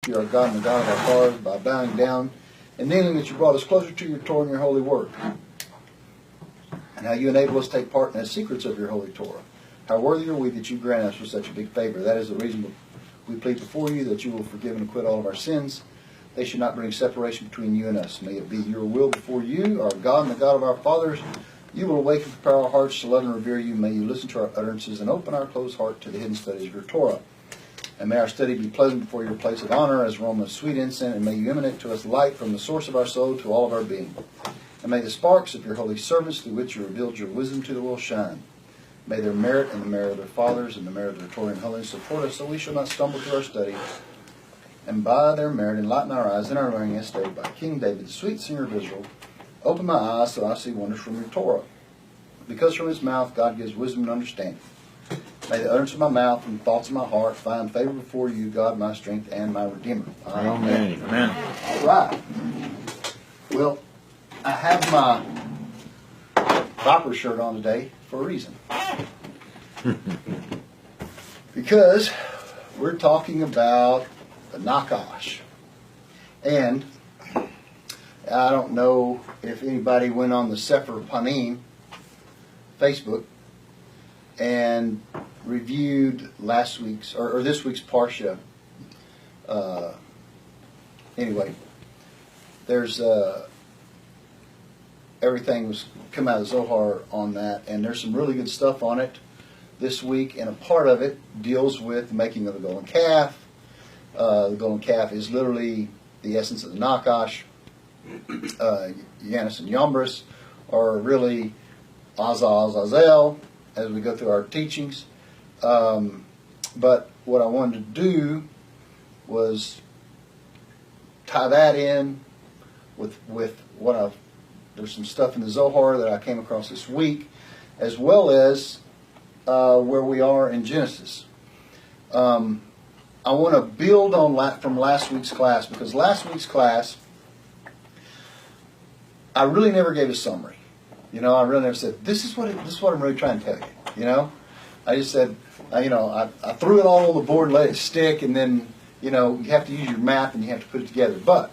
you, our God and the God of our fathers, by bowing down and kneeling, that you brought us closer to your Torah and your holy word. And how you enable us to take part in the secrets of your holy Torah. How worthy are we that you grant us for such a big favor. That is the reason we plead before you, that you will forgive and acquit all of our sins. They should not bring separation between you and us. May it be your will before you, our God and the God of our fathers. You will awaken and prepare our hearts to love and revere you. May you listen to our utterances and open our closed heart to the hidden studies of your Torah. And may our study be pleasant before your place of honor as aroma of sweet incense. And may you emanate to us light from the source of our soul to all of our being. And may the sparks of your holy servants, through which you revealed your wisdom to the world, shine. May their merit and the merit of their fathers and the merit of their Torah and holiness support us, so we shall not stumble through our study. And by their merit enlighten our eyes in our learning as stated by King David, the sweet singer of Israel. Open my eyes so I see wonders from your Torah. Because from his mouth God gives wisdom and understanding. May the utterance of my mouth and the thoughts of my heart find favor before you, God, my strength and my Redeemer. Amen. Amen. All right. Well, I have my Viper shirt on today for a reason. Because we're talking about the Nachash. And I don't know if anybody went on the Sefer Panim Facebook and reviewed last week's or this week's Parsha. Anyway, there's everything was come out of Zohar on that, and there's some really good stuff on it this week, and a part of it deals with the making of the golden calf. The golden calf is literally the essence of the Nachash. Yanis and Yambris are really Azazel as we go through our teachings. But what I wanted to do was tie that in with what there's some stuff in the Zohar that I came across this week, as well as where we are in Genesis. I want to build on from last week's class, because last week's class I really never gave a summary. I really never said, this is what I'm really trying to tell you. I just said, I threw it all on the board and let it stick, and then, you have to use your math and you have to put it together. But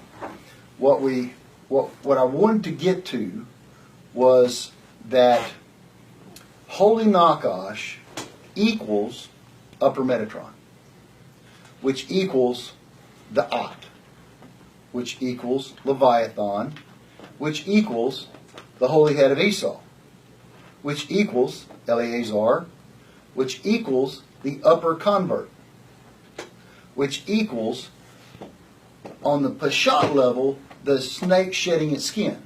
what I wanted to get to was that Holy Nachash equals Upper Metatron, which equals the At, which equals Leviathan, which equals the holy head of Esau, which equals Eleazar, which equals the upper convert, which equals, on the Peshat level, the snake shedding its skin,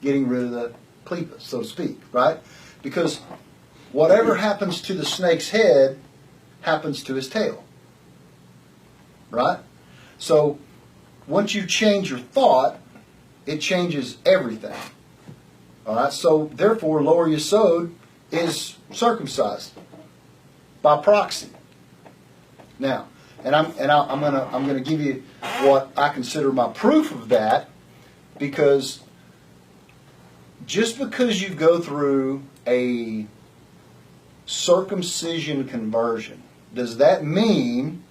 getting rid of the clepas, so to speak, right? Because whatever happens to the snake's head happens to his tail, right? So once you change your thought, it changes everything. All right. So therefore, Lower Yesod is circumcised by proxy. Now, and I'm gonna give you what I consider my proof of that, because just because you go through a circumcision conversion, does that mean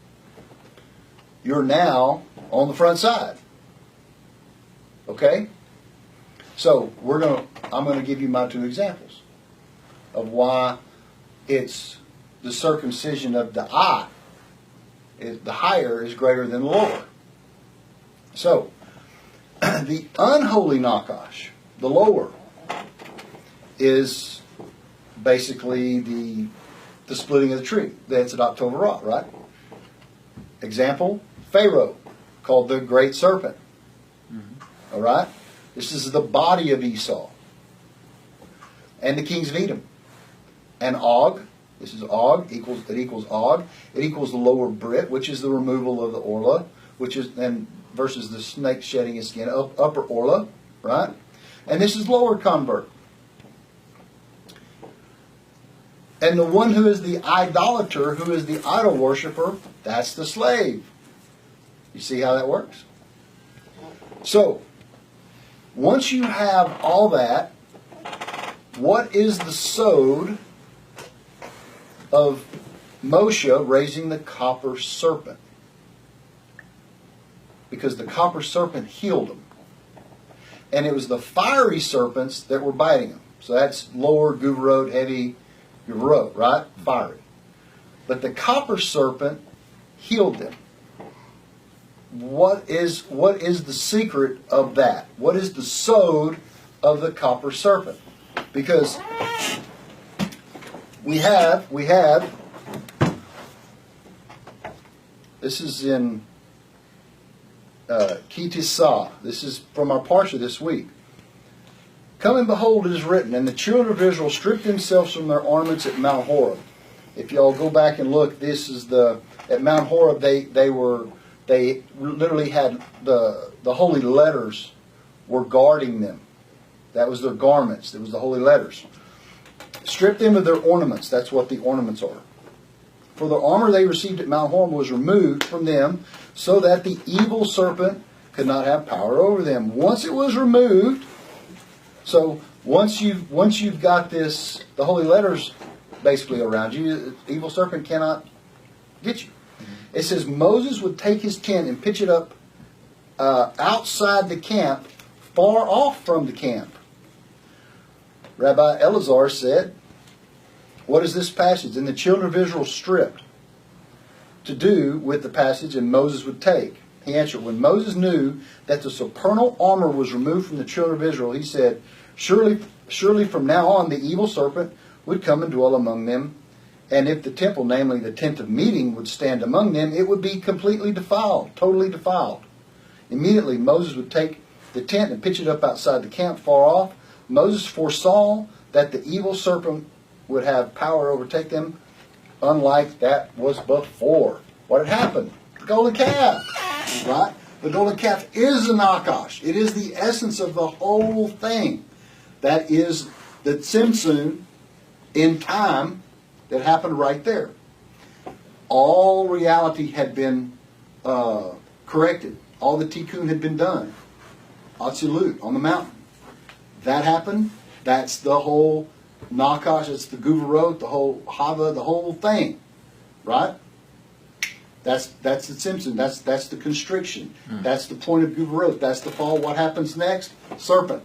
you're now on the front side? Okay? So I'm going to give you my two examples of why it's the circumcision of the At, the higher is greater than the lower. So, the unholy Nachash, the lower, is basically the splitting of the tree. That's at October, right? Example, Pharaoh, called the Great Serpent. All right? This is the body of Esau. And the kings of Edom. And Og, this is Og, it equals Og. It equals the lower Brit, which is the removal of the Orla, which is then versus the snake shedding his skin, upper Orla, right? And this is lower convert. And the one who is the idolater, who is the idol worshiper, that's the slave. You see how that works? So, once you have all that, what is the sod of Moshe raising the copper serpent? because the copper serpent healed them. And it was the fiery serpents that were biting them. So that's lower Guvarot, heavy Guvarot, right? Fiery. But the copper serpent healed them. What is the secret of that? What is the sod of the copper serpent? Because we have this is in Kitisa. This is from our Parsha this week. Come and behold, it is written, and the children of Israel stripped themselves from their ornaments at Mount Horeb. If y'all go back and look, this is at Mount Horeb. They literally had the holy letters were guarding them. That was their garments. That was the holy letters. Stripped them of their ornaments. That's what the ornaments are. For the armor they received at Mount Horeb was removed from them, so that the evil serpent could not have power over them. Once it was removed, so once you've got this, the holy letters basically around you, the evil serpent cannot get you. It says Moses would take his tent and pitch it up outside the camp, far off from the camp. Rabbi Elazar said, what is this passage? And the children of Israel stripped to do with the passage, and Moses would take. He answered, when Moses knew that the supernal armor was removed from the children of Israel, he said, surely from now on the evil serpent would come and dwell among them. And if the temple, namely the tent of meeting, would stand among them, it would be completely defiled, totally defiled. Immediately Moses would take the tent and pitch it up outside the camp far off. Moses foresaw that the evil serpent would have power to overtake them, unlike that was before. What had happened? The golden calf, right? The golden calf is the Nachash. It is the essence of the whole thing. That is the Tzimtzum in time that happened right there. All reality had been corrected. All the tikkun had been done. Atzilut on the mountain. That happened. That's the whole Nachash. It's the Guvarot, the whole Hava, the whole thing, right? That's the Tzimtzum. That's the constriction. That's the point of Guvarot. That's the fall. What happens next? Serpent.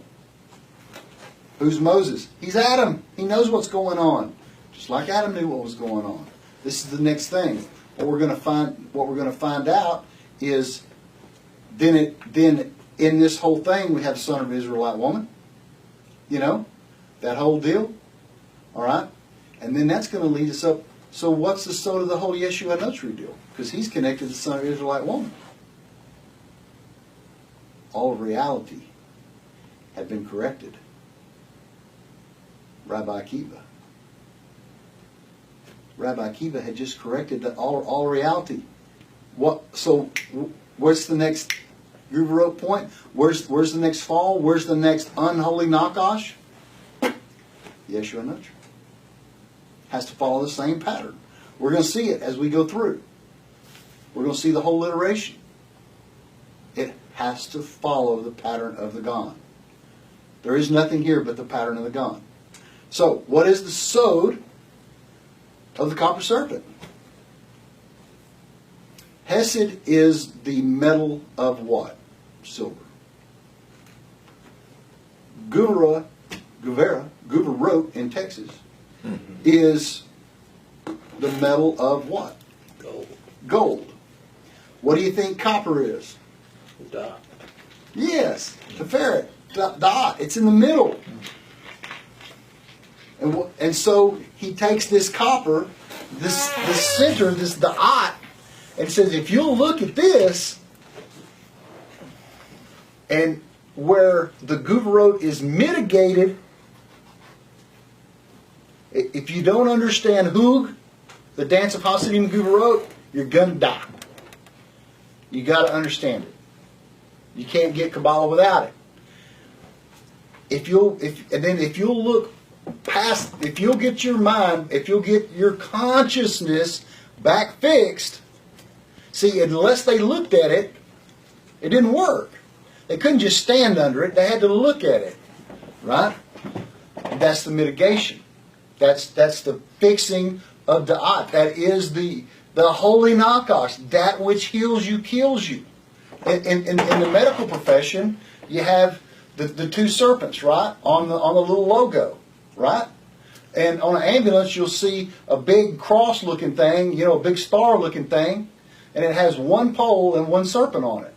Who's Moses? He's Adam. He knows what's going on. Just like Adam knew what was going on. This is the next thing. What we're going to find out is then in this whole thing we have son of Israelite woman. You know, that whole deal. All right, and then that's going to lead us up. So what's the sort of the whole Yeshua Notary deal? Because he's connected to the son of Israelite woman. All of reality had been corrected. Rabbi Akiva had just corrected all reality. So where's the next Guvarot point? Where's the next fall? Where's the next unholy Nachash? Yeshua Notary. Has to follow the same pattern. We're going to see it as we go through. We're going to see the whole iteration. It has to follow the pattern of the Gon. There is nothing here but the pattern of the Gon. So, what is the sod of the copper serpent? Hesed is the metal of what? Silver. Guvarot in Texas is the metal of what? Gold. What do you think copper is? Dot. Yes, the ferret. Dot. It's in the middle. And so he takes this copper, this center, this da'at, and says, if you'll look at this, and where the Guvarot is mitigated, if you don't understand Hug, the dance of Hasidim Guvarot, you're going to die. You got to understand it. You can't get Kabbalah without it. If you'll look past, if you'll get your mind, if you'll get your consciousness back fixed, see, unless they looked at it, it didn't work. They couldn't just stand under it. They had to look at it, right? And that's the mitigation. That's the fixing of da'at. That is the holy Nachash. That which heals you kills you. in the medical profession, you have the two serpents, right, on the little logo, right? And on an ambulance, you'll see a big cross-looking thing, a big star-looking thing, and it has one pole and one serpent on it,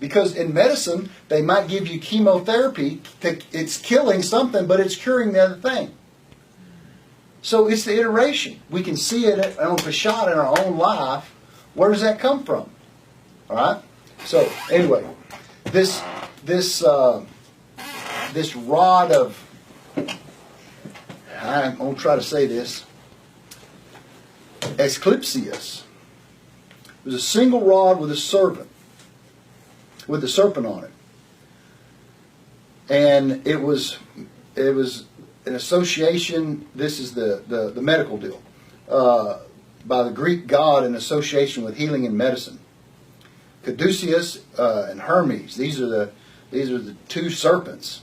Because in medicine, they might give you chemotherapy. It's killing something, but it's curing the other thing. So it's the iteration. We can see it on the shot in our own life. Where does that come from? All right. So anyway, this rod of, I'm going to try to say this, Asclepius. It was a single rod with a serpent on it, and it was an association. This is the medical deal by the Greek god in association with healing and medicine. Caduceus and Hermes. These are the two serpents.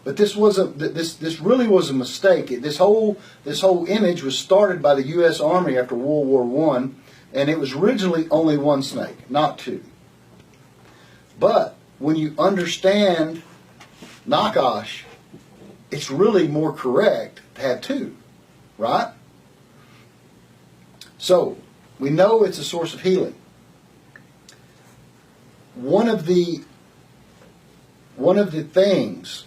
But this really was a mistake. This whole image was started by the U.S. Army after World War I, and it was originally only one snake, not two. But when you understand Nachash, it's really more correct to have two, right? So we know it's a source of healing. One of the things.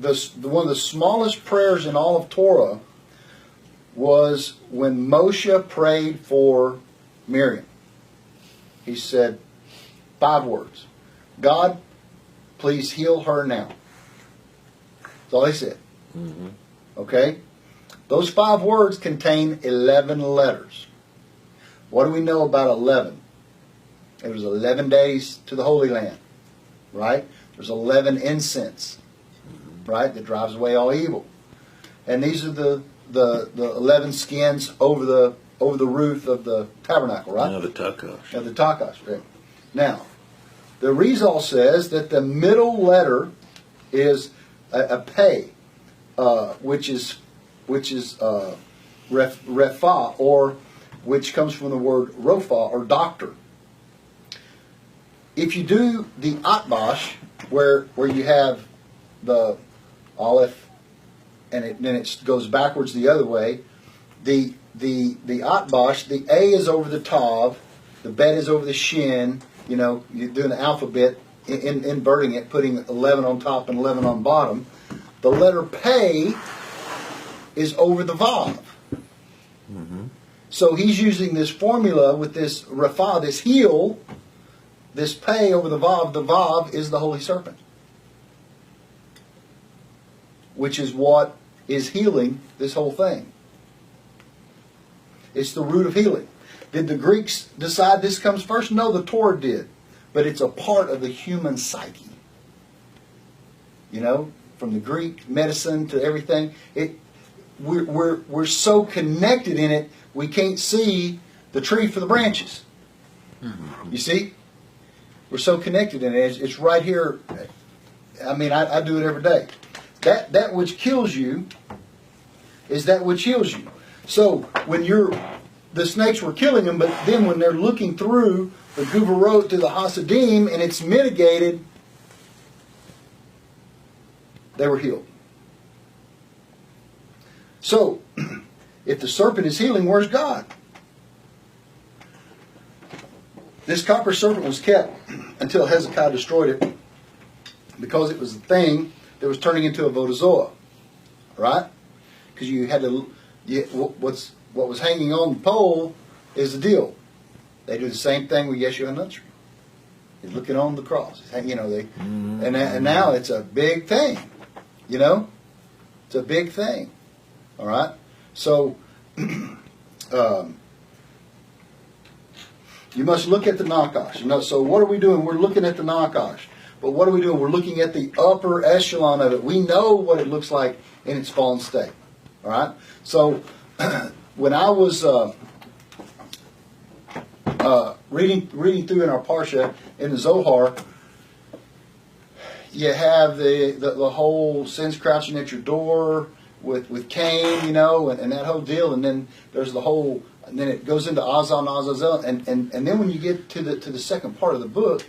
One of the smallest prayers in all of Torah was when Moshe prayed for Miriam. He said 5 words. God, please heal her now. That's all he said. Mm-hmm. Okay? Those 5 words contain 11 letters. What do we know about 11? It was 11 days to the Holy Land. Right? There's 11 incense. Right, that drives away all evil, and these are the 11 skins over the roof of the tabernacle, right? Now the Takash. Now the Takash. Right. Now, the Rizal says that the middle letter is a pei, which is refa, or which comes from the word rofa, or doctor. If you do the atbash, where you have the Aleph, and then it goes backwards the other way. The atbash, the A is over the tav, the bet is over the shin. You're doing the alphabet, inverting it, putting 11 on top and 11 on bottom. The letter pei is over the vav. Mm-hmm. So he's using this formula with this rafa, this heel, this pei over the vav. The vav is the holy serpent, which is what is healing this whole thing. It's the root of healing. Did the Greeks decide this comes first? No, the Torah did. But it's a part of the human psyche. From the Greek medicine to everything. We're so connected in it, we can't see the tree for the branches. Mm-hmm. You see? We're so connected in it. It's right here. I mean, I do it every day. That which kills you is that which heals you. So when the snakes were killing them, but then when they're looking through the Guvarot to the Hasidim and it's mitigated, they were healed. So if the serpent is healing, where's God? This copper serpent was kept until Hezekiah destroyed it because it was the thing that was turning into a vodazoa, right? Because you had to. What was hanging on the pole is the deal. They do the same thing with Yeshua HaNatsri. He's looking on the cross. And now it's a big thing. It's a big thing. All right. So you must look at the Nachash. So what are we doing? We're looking at the Nachash. But what are we doing? We're looking at the upper echelon of it. We know what it looks like in its fallen state. All right? So when I was reading through in our Parsha in the Zohar, you have the whole sins crouching at your door, with Cain, you know, and that whole deal, and then there's the whole, and then it goes into Azal and Azazel, and then when you get to the second part of the book,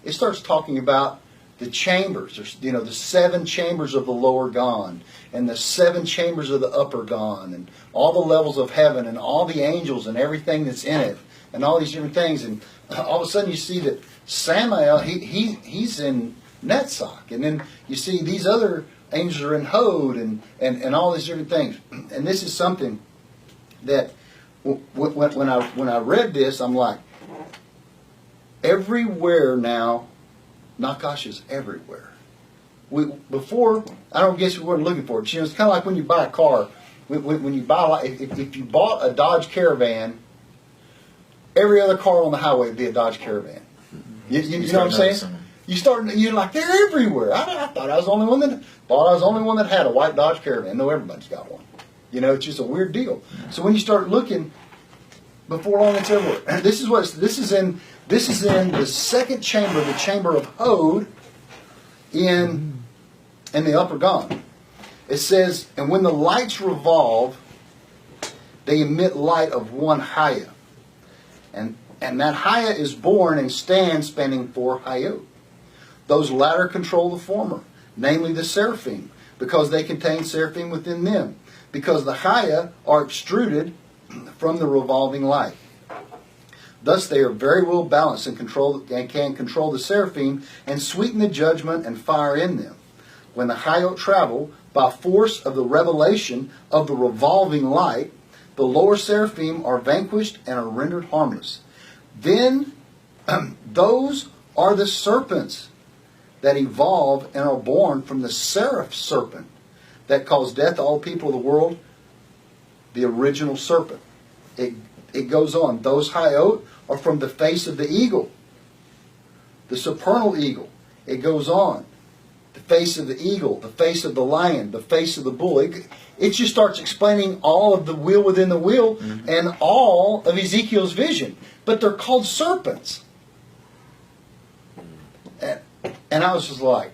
it starts talking about the chambers. There's, you know, the 7 chambers of the lower Gone, and the 7 chambers of the upper Gone, and all the levels of heaven, and all the angels, and everything that's in it, and all these different things. And all of a sudden you see that Samael, he's in Netzach, and then you see these other angels are in Hod, and all these different things. And this is something that when I read this, I'm like, everywhere now, Nachash is everywhere. Before, I don't guess we weren't looking for it. You know, it's kind of like when you buy a car. When you buy, if you bought a Dodge Caravan, every other car on the highway would be a Dodge Caravan. You know what I'm saying? You're like, they're everywhere. I thought I was the only one that had a white Dodge Caravan. No, everybody's got one. You know, it's just a weird deal. So when you start looking, before long it's everywhere. This is in the second chamber, the chamber of Hod, in the upper Gone. It says, and when the lights revolve, they emit light of one Haya. And that Haya is born and stands spanning 4 Hayot. Those latter control the former, namely the seraphim, because they contain seraphim within them, because the Haya are extruded from the revolving light. Thus they are very well balanced and can control the seraphim and sweeten the judgment and fire in them. When the Hayot travel by force of the revelation of the revolving light, the lower seraphim are vanquished and are rendered harmless. Then those are the serpents that evolve and are born from the seraph serpent that caused death to all people of the world, the original serpent. It goes on. Those Hayot are from the face of the eagle, the supernal eagle. It goes on. The face of the eagle, the face of the lion, the face of the bull. It just starts explaining all of the wheel within the wheel and all of Ezekiel's vision. But they're called serpents. And I was just like,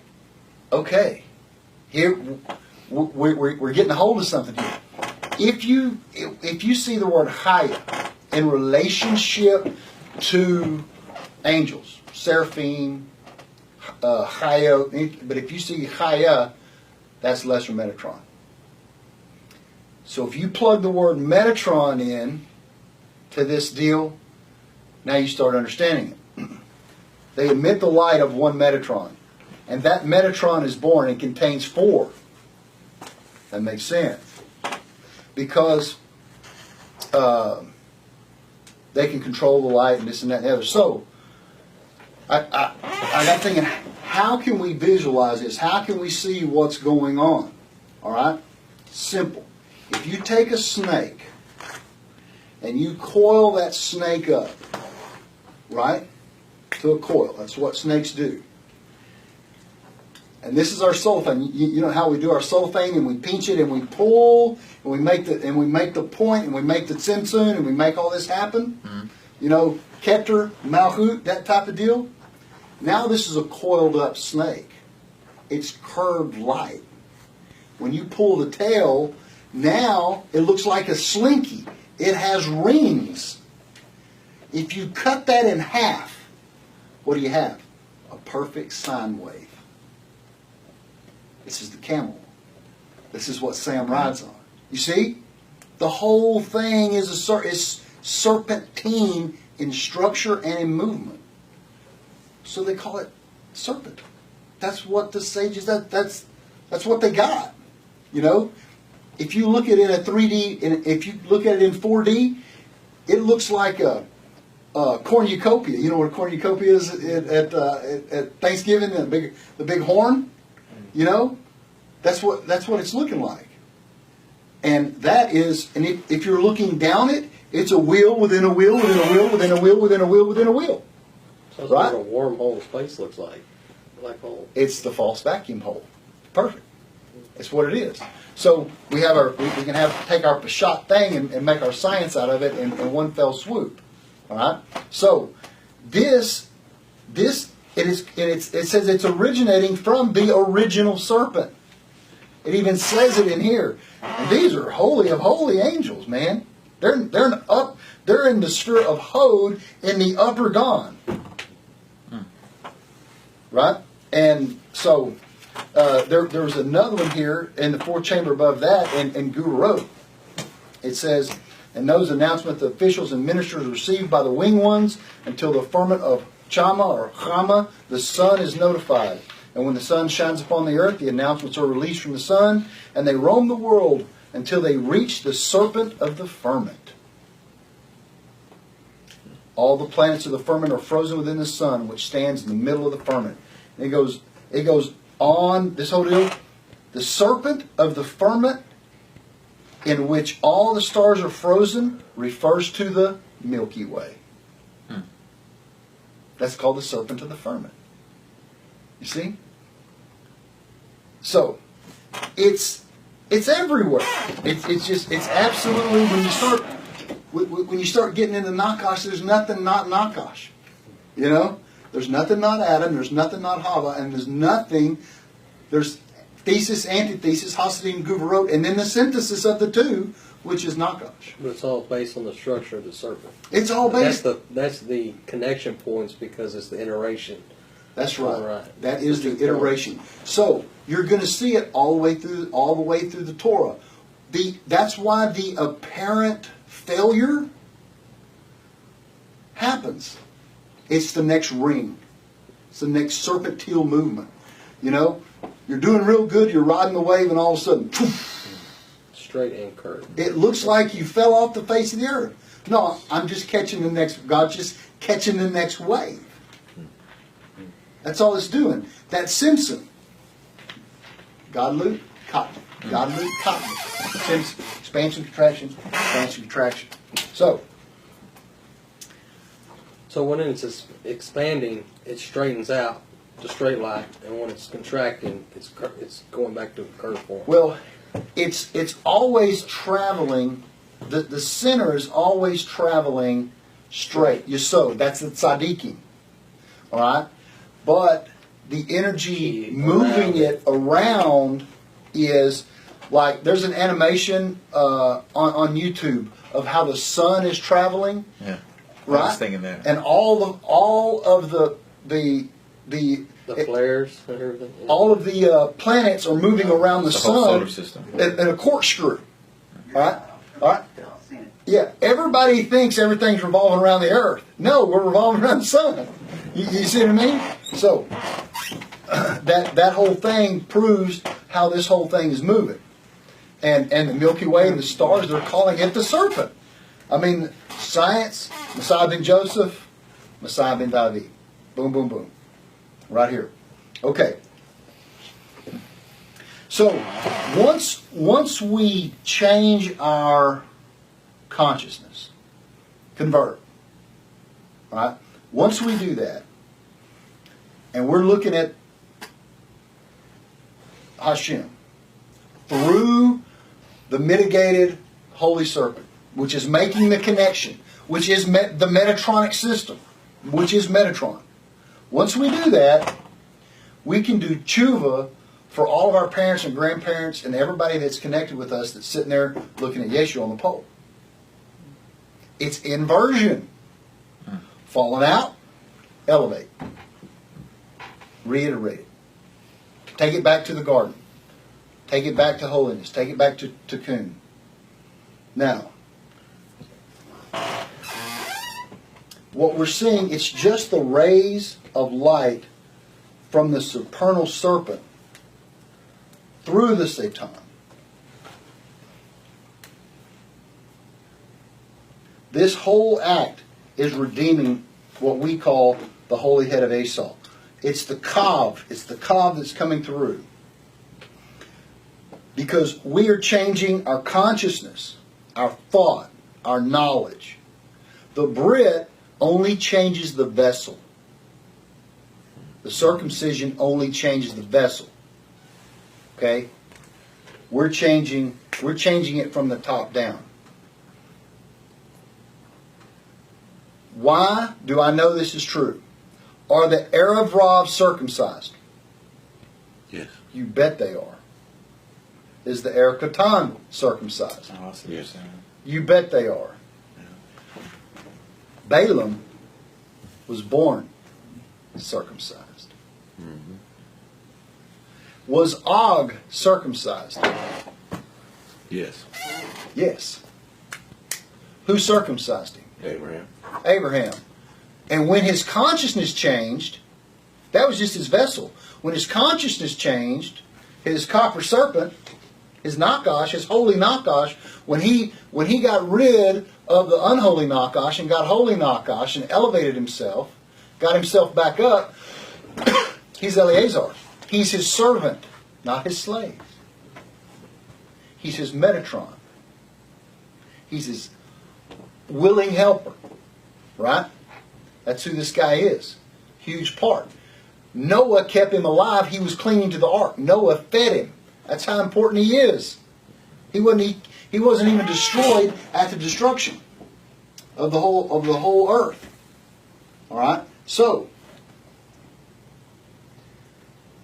okay, here we're getting a hold of something here. If you see the word Haya in relationship to angels, seraphim, Haya, but if you see Haya, that's lesser Metatron. So if you plug the word Metatron in to this deal, now you start understanding it. They emit the light of one Metatron. And that Metatron is born and contains 4. That makes sense. Because they can control the light and this and that and the other. So, I got thinking, how can we visualize this? How can we see what's going on? All right? Simple. If you take a snake and you coil that snake up, right, to a coil. That's what snakes do. And this is our cellophane. You know how we do our cellophane, and we pinch it, and we pull, and we make the point, and we make the tzimtzum, and we make all this happen. Mm-hmm. You know, Keter, Malchut, that type of deal. Now this is a coiled up snake. It's curved light. When you pull the tail, now it looks like a slinky. It has rings. If you cut that in half, what do you have? A perfect sine wave. This is the camel. This is what Sam rides on. You see? The whole thing is serpentine in structure and in movement. So they call it serpent. That's what the sages, that's what they got. You know? If you look at it in a 3D, and if you look at it in 4D, it looks like a cornucopia. You know what a cornucopia is at Thanksgiving? The big horn. You know, that's what it's looking like. And that is, and if you're looking down it, it's a wheel within a wheel within a wheel within a wheel within a wheel within a wheel. Sounds like what a wormhole space looks like. Black hole. It's the false vacuum hole. Perfect. It's what it is. So we can take our Peshat thing and make our science out of it in one fell swoop. All right. So it says it's originating from the original serpent. It even says it in here. And these are holy of holy angels, man. They're in the sphere of Hod in the upper Gan. Right? And so there's another one here in the fourth chamber above that in Gururot. It says, and those announcements the officials and ministers received by the winged ones until the firmament of Chama or Chama, the sun is notified. And when the sun shines upon the earth, the announcements are released from the sun, and they roam the world until they reach the serpent of the firmament. All the planets of the firmament are frozen within the sun, which stands in the middle of the firmament. And it goes on, this whole deal. The serpent of the firmament, in which all the stars are frozen, refers to the Milky Way. That's called the serpent of the firmament. You see? So, it's everywhere. It's absolutely, when you start getting into Nachash, there's nothing not Nachash. You know? There's nothing not Adam, there's nothing not Hava, and there's thesis, antithesis, Hasidim, Guvurot, and then the synthesis of the two, which is Nachash. But it's all based on the structure of the serpent. It's all based. That's the connection points because it's the iteration. That's right. That is the iteration. So you're going to see it all the way through the Torah. That's why the apparent failure happens. It's the next ring. It's the next serpentine movement. You know, you're doing real good. You're riding the wave, and all of a sudden, poof, straight and curved. It looks like you fell off the face of the earth. No, I'm just catching the next. God's just catching the next wave. That's all it's doing. That's Simpson. God loop, cotton. God loop, cotton. Simpson. Expansion, contraction, expansion, contraction. So when it's expanding, it straightens out to straight line, and when it's contracting, it's going back to a curved form. Well, it's always traveling. The center is always traveling straight. Yesod. That's the tzaddikim. All right. But the energy moving it around is like, there's an animation on YouTube of how the sun is traveling. Yeah, right. I was thinking that. And all of the flares and everything. Yeah. All of the planets are moving around the sun whole solar system in a corkscrew. All right. Yeah, everybody thinks everything's revolving around the earth. No, we're revolving around the sun. You see what I mean? So that whole thing proves how this whole thing is moving. And the Milky Way and the stars, they're calling it the serpent. I mean, science, Messiah ben Joseph, Messiah ben David. Boom, boom, boom. Right here. Okay. So once we change our consciousness, convert, right? Once we do that, and we're looking at Hashem through the mitigated holy serpent, which is making the connection, which is the Metatronic system, which is Metatron. Once we do that, we can do tshuva for all of our parents and grandparents and everybody that's connected with us that's sitting there looking at Yeshua on the pole. It's inversion. Falling out, elevate. Reiterate it. Take it back to the garden. Take it back to holiness. Take it back to tikkun. Now, what we're seeing, it's just the rays of light from the supernal serpent through the Satan. This whole act is redeeming what we call the holy head of Esau. It's the kav. It's the kav that's coming through. Because we are changing our consciousness, our thought, our knowledge. The Brit only changes the vessel. The circumcision only changes the vessel. Okay? We're changing it from the top down. Why do I know this is true? Are the Erev Rav circumcised? Yes. You bet they are. Is the Er Katan circumcised? Oh, I see what you're saying. You bet they are. Balaam was born circumcised. Was Og circumcised? Yes. Yes. Who circumcised him? Abraham. Abraham. And when his consciousness changed, that was just his vessel. When his consciousness changed, his copper serpent, his Nachash, his Holy Nachash, when he got rid of the unholy Nachash and got Holy Nachash and elevated himself, got himself back up, he's Eleazar. He's his servant, not his slave. He's his Metatron. He's his willing helper. Right? That's who this guy is. Huge part. Noah kept him alive. He was clinging to the ark. Noah fed him. That's how important he is. He wasn't even destroyed at the destruction of the whole earth. All right? So,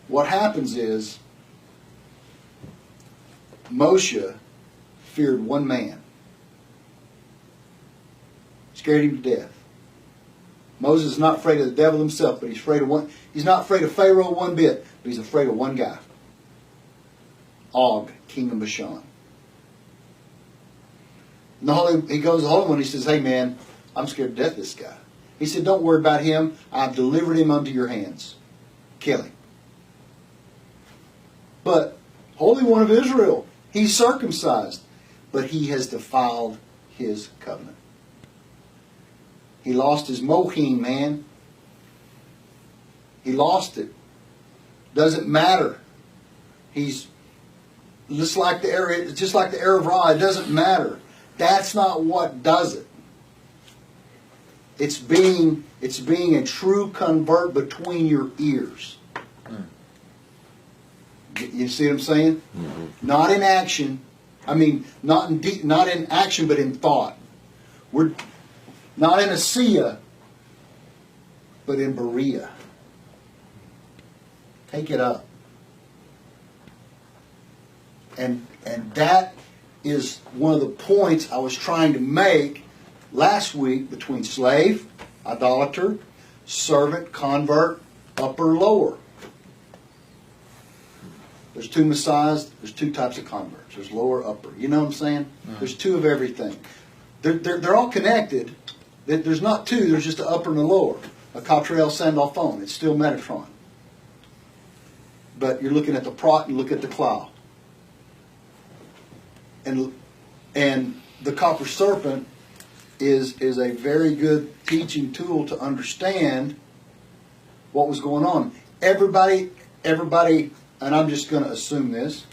what happens is Moshe feared one man. Scared him to death. Moses is not afraid of the devil himself, but he's not afraid of Pharaoh one bit, but he's afraid of one guy. Og, king of Bashan. He goes to the Holy One, he says, hey man, I'm scared to death of this guy. He said, don't worry about him. I've delivered him unto your hands. Kill him. But, Holy One of Israel, he's circumcised, but he has defiled his covenant. He lost his mohim, man. He lost it. Doesn't matter. He's just like the Erev Ra. It doesn't matter. That's not what does it. It's being a true convert between your ears. You see what I'm saying? Mm-hmm. Not in action. I mean, not in action, but in thought. We're not in Asiya, but in Berea. Take it up. And that is one of the points I was trying to make last week between slave, idolater, servant, convert, upper, lower. There's two messiahs, there's two types of converts. There's lower, upper. You know what I'm saying? Mm-hmm. There's two of everything. They're all connected. There's not two, there's just an upper and a lower. A Cottrell Sandalphone. It's still Metatron. But you're looking at the prot and look at the cloud. And the copper serpent is a very good teaching tool to understand what was going on. Everybody, and I'm just going to assume this,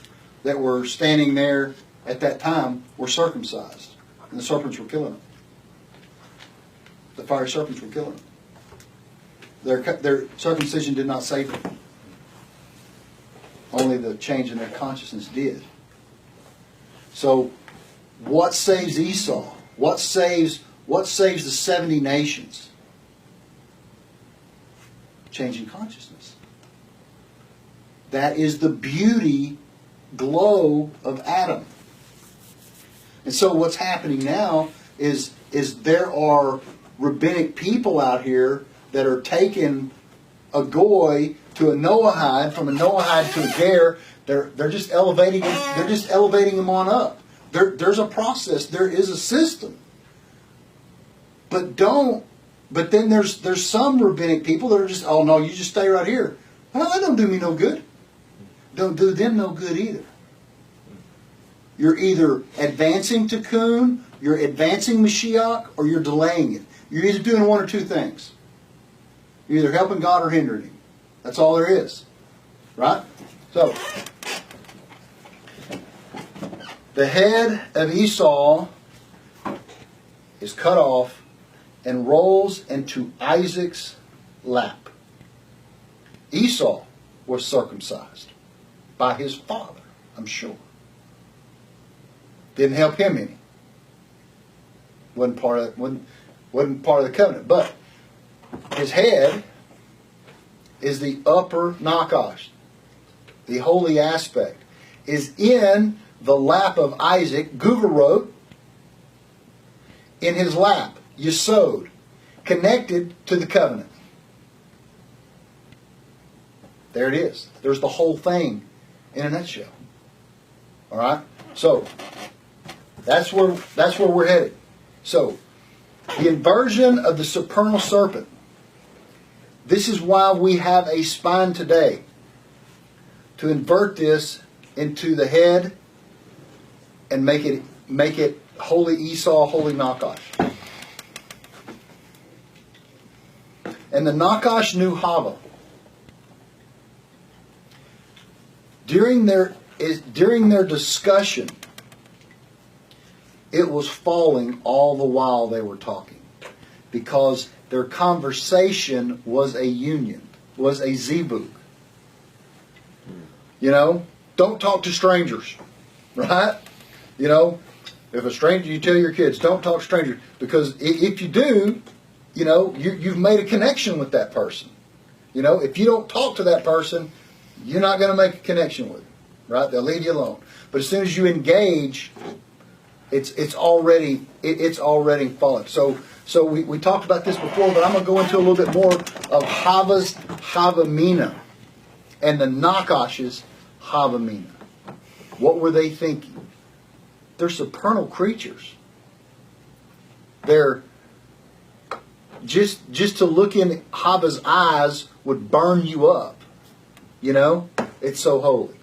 that were standing there at that time were circumcised. And the serpents were killing them. The fiery serpents were killing them. Their circumcision did not save them. Only the change in their consciousness did. So, what saves Esau? What saves the 70 nations? Changing consciousness. That is the beauty glow of Adam. And so what's happening now is there are rabbinic people out here that are taking a goy to a Noahide, from a Noahide to a Ger. They're just elevating him. They're just elevating him on up. There's a process. There is a system. But then there's some rabbinic people that are just, oh no, you just stay right here. Well, that don't do me no good. Don't do them no good either. You're either advancing Tikkun, you're advancing Mashiach, or you're delaying it. You're either doing one or two things. You're either helping God or hindering Him. That's all there is. Right? So, the head of Esau is cut off and rolls into Isaac's lap. Esau was circumcised by his father, I'm sure. Didn't help him any. Wasn't part of the covenant. But his head is the upper Nachash, the holy aspect. is in the lap of Isaac, Guvarot, in his lap, Yesod, connected to the covenant. There it is. There's the whole thing in a nutshell. All right? So, that's where we're headed. So, the inversion of the supernal serpent. This is why we have a spine today. To invert this into the head and make it holy Esau, holy Nachash. And the Nachash knew Hava. During their discussion, it was falling all the while they were talking, because their conversation was a union, was a zibug. You know, don't talk to strangers, right? You know, if a stranger, you tell your kids, don't talk to strangers, because if you do, you know, you've made a connection with that person. You know, if you don't talk to that person, you're not going to make a connection with them, right? They'll leave you alone. But as soon as you engage, it's already fallen. So we talked about this before, but I'm going to go into a little bit more of Hava's Havamina and the Nachash's Havamina. What were they thinking? They're supernal creatures. They're just to look in Hava's eyes would burn you up. You know? It's so holy.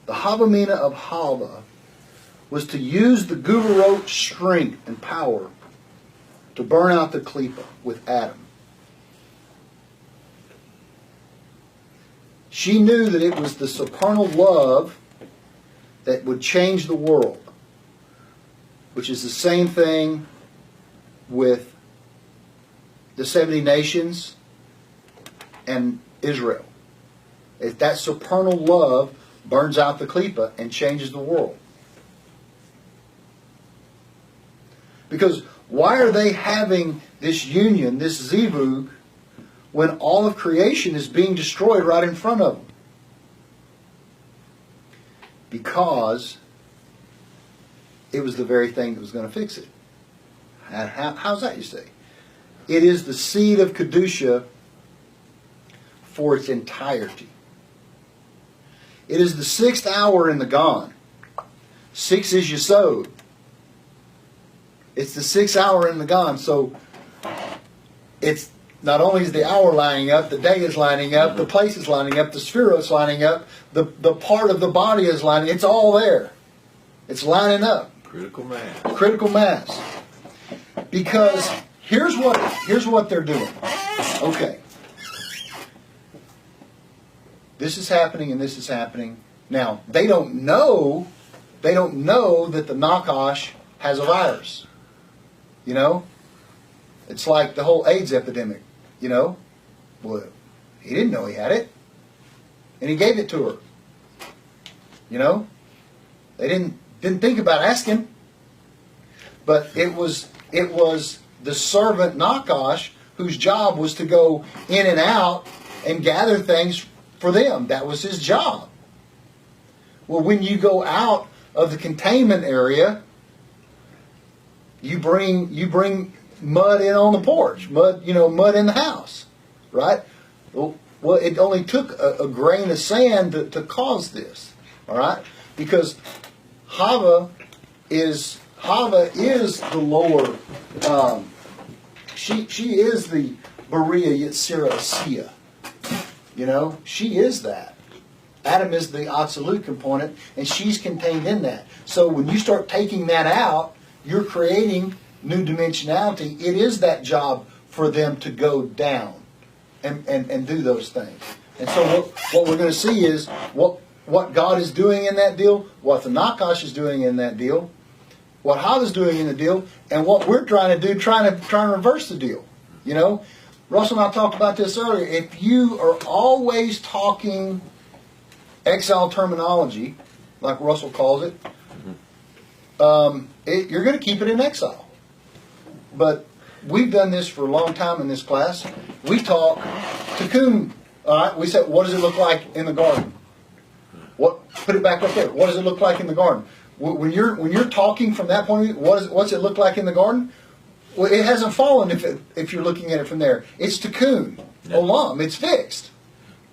The Havamina of Hava was to use the Guvarot strength and power to burn out the Klippa with Adam. She knew that it was the supernal love that would change the world, which is the same thing with the 70 nations and Israel. If that supernal love burns out the Klippa and changes the world. Because why are they having this union, this zivug, when all of creation is being destroyed right in front of them? Because it was the very thing that was going to fix it. How's that, you say? It is the seed of Kedusha for its entirety. It is the 6th hour in the Gan. 6 is Yesod. It's the 6th hour in the Gan. So it's not only is the hour lining up, the day is lining up, the place is lining up, the sphere is lining up, the part of the body is lining. It's all there. It's lining up. Critical mass. Critical mass. Because here's what they're doing. Okay. This is happening and this is happening. Now, they don't know that the Nachash has a virus. You know? It's like the whole AIDS epidemic, you know? Well, he didn't know he had it. And he gave it to her. You know? They didn't think about asking. But it was the servant Nachash whose job was to go in and out and gather things for them. That was his job. Well, when you go out of the containment area, you bring mud in on the porch, mud in the house, right? Well, it only took a grain of sand to cause this, all right? Because Hava is the lower. She is the Berea Yetzirah Asiya. You know, she is that. Adam is the absolute component, and she's contained in that. So when you start taking that out, you're creating new dimensionality. It is that job for them to go down and do those things. And so what we're going to see is what God is doing in that deal, what the Nachash is doing in that deal, what Hava's doing in the deal, and what we're trying to do, trying to reverse the deal. You know, Russell and I talked about this earlier. If you are always talking exile terminology, like Russell calls it, you're going to keep it in exile. But we've done this for a long time in this class. We talk tikkun All right, we said, what does it look like in the garden? Put it back up there. What does it look like in the garden? When you're talking from that point of view, what's it look like in the garden? Well, it hasn't fallen if you're looking at it from there. It's tikkun, olam. It's fixed.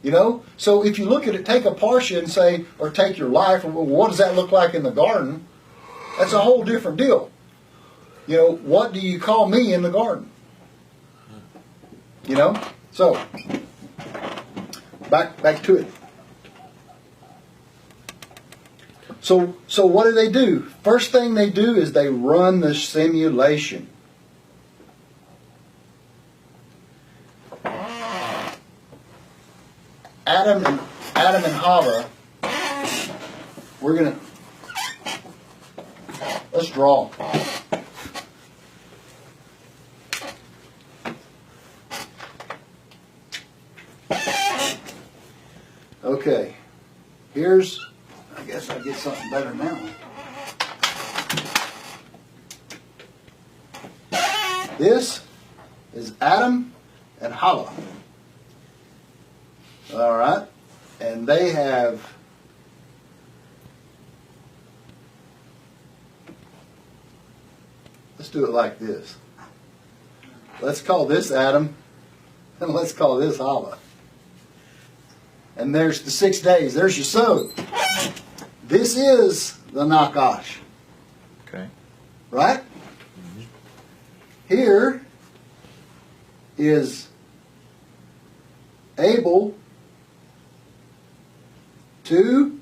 You know. So if you look at it, take a parsha and say, or take your life, well, what does that look like in the garden? That's a whole different deal. You know, what do you call me in the garden? You know. So back to it. So what do? First thing they do is they run the simulation. Adam and Hava, let's draw. Okay, I guess I get something better now. This is Adam and Hava. All right, and they have let's do it like this. Let's call this Adam, and let's call this Hava. And there's the 6 days. There's your sod. This is the Nachash. Okay. Right? Mm-hmm. Here is Abel to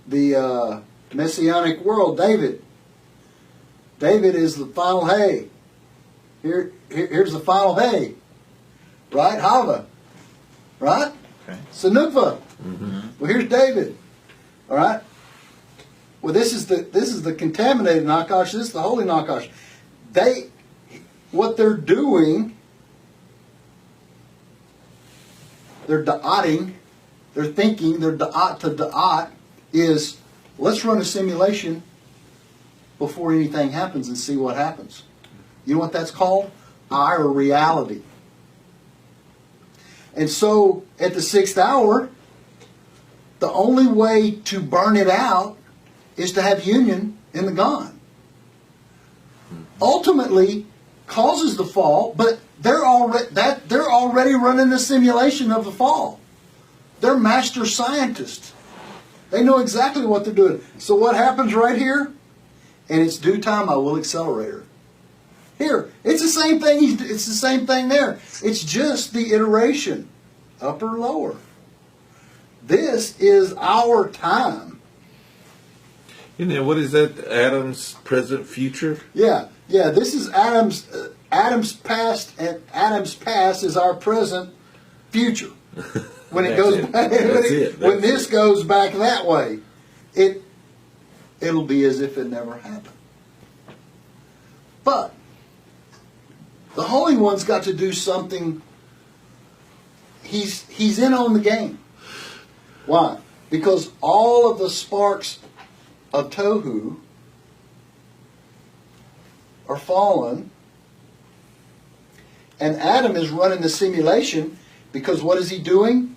the Messianic world, David. David is the final hay. Here's the final hay. Right? Hava. Right? Okay. Sanukva. Mm-hmm. Well, here's David. All right? Well, this is the contaminated Nachash. This is the Holy Nachash. What they're doing, they're da'ating, they're thinking, their da'at to da'at is, let's run a simulation before anything happens and see what happens. You know what that's called? Our reality. And so, at the 6th hour, the only way to burn it out is to have union in the God. Ultimately, causes the fall, but they're already running the simulation of the fall. They're master scientists. They know exactly what they're doing. So what happens right here? In its due time, I will accelerate her. Here, it's the same thing. It's the same thing there. It's just the iteration, upper, lower. This is our time. And then what is that? Adam's present, future? Yeah. This is Adam's past, and Adam's past is our present, future. When it goes back, when this goes back that way, it'll be as if it never happened. But the Holy One's got to do something. He's in on the game. Why? Because all of the sparks of Tohu are fallen, and Adam is running the simulation because what is he doing?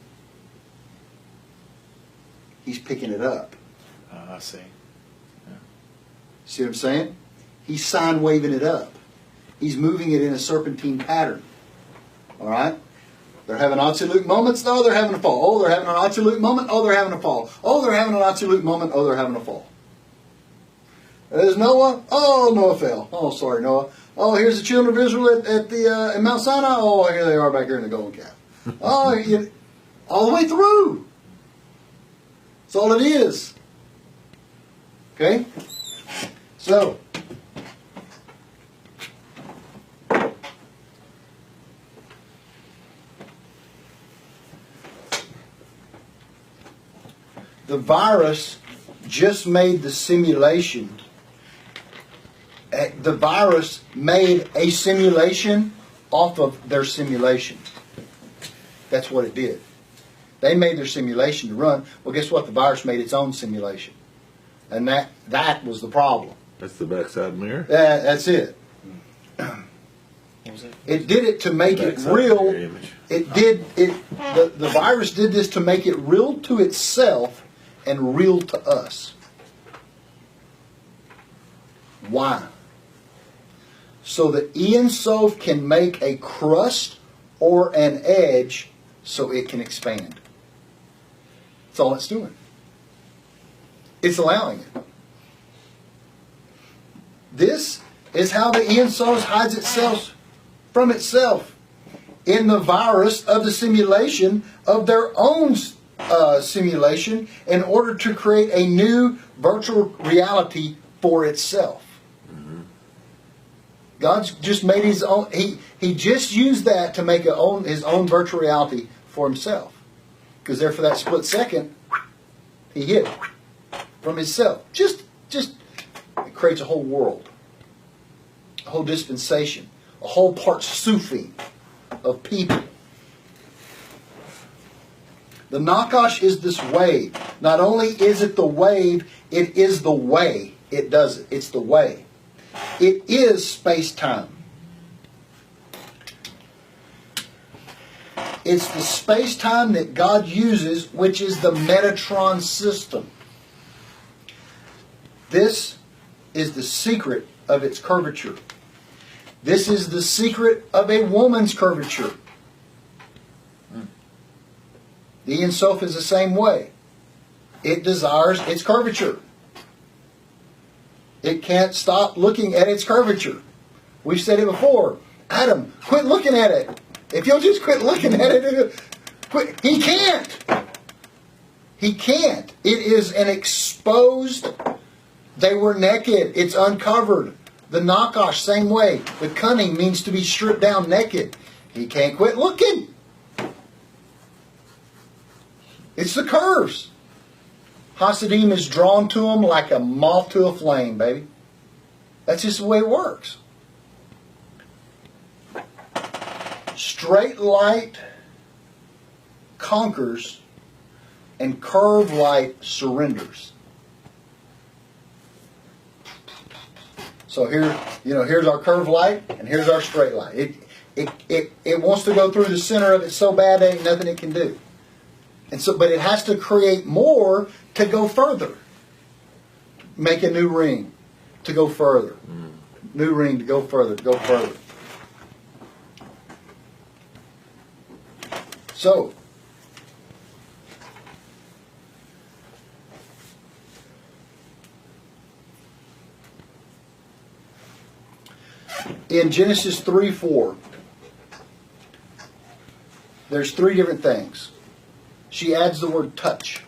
He's picking it up. I see. Yeah. See what I'm saying? He's sine waving it up. He's moving it in a serpentine pattern. All right? They're having absolute moments. Oh, they're having a fall. Oh, they're having an absolute moment. Oh, they're having a fall. Oh, they're having an absolute moment. Oh, they're having a fall. There's Noah. Oh, Noah fell. Oh, sorry, Noah. Oh, here's the children of Israel at Mount Sinai. Oh, here they are back here in the golden calf. Oh, all the way through. That's all it is. Okay? So, the virus just made the simulation. The virus made a simulation off of their simulation. That's what it did. They made their simulation to run. Well, guess what? The virus made its own simulation. And that was the problem. That's the backside mirror? That's it. It did it to make it Backs up real. your image. The virus did this to make it real to itself and real to us. Why? So that Ian Soph can make a crust or an edge so it can expand. That's all it's doing. It's allowing it. This is how the Ian Soph hides itself from itself in the virus of the simulation of their own simulation in order to create a new virtual reality for itself. God's just made his own. He just used that to make his own virtual reality for himself. Because there, for that split second, he hid from himself. Just it creates a whole world, a whole dispensation, a whole Partsufing of people. The Nachash is this wave. Not only is it the wave, it is the way it does it. It's the way. It is space-time. It's the space-time that God uses, which is the Metatron system. This is the secret of its curvature. This is the secret of a woman's curvature. The Ein Sof is the same way. It desires its curvature. It can't stop looking at its curvature. We've said it before. Adam, quit looking at it. If you'll just quit looking at it, quit. He can't. He can't. It is an exposed. They were naked. It's uncovered. The Nachash, same way. The cunning means to be stripped down naked. He can't quit looking. It's the curves. Hasidim is drawn to them like a moth to a flame, baby. That's just the way it works. Straight light conquers and curved light surrenders. So here, here's our curved light and here's our straight light. It wants to go through the center of it so bad there ain't nothing it can do. And so, but it has to create more to go further. Make a new ring to go further. New ring to go further, to go further. So, in Genesis 3:4, there's three different things. She adds the word touch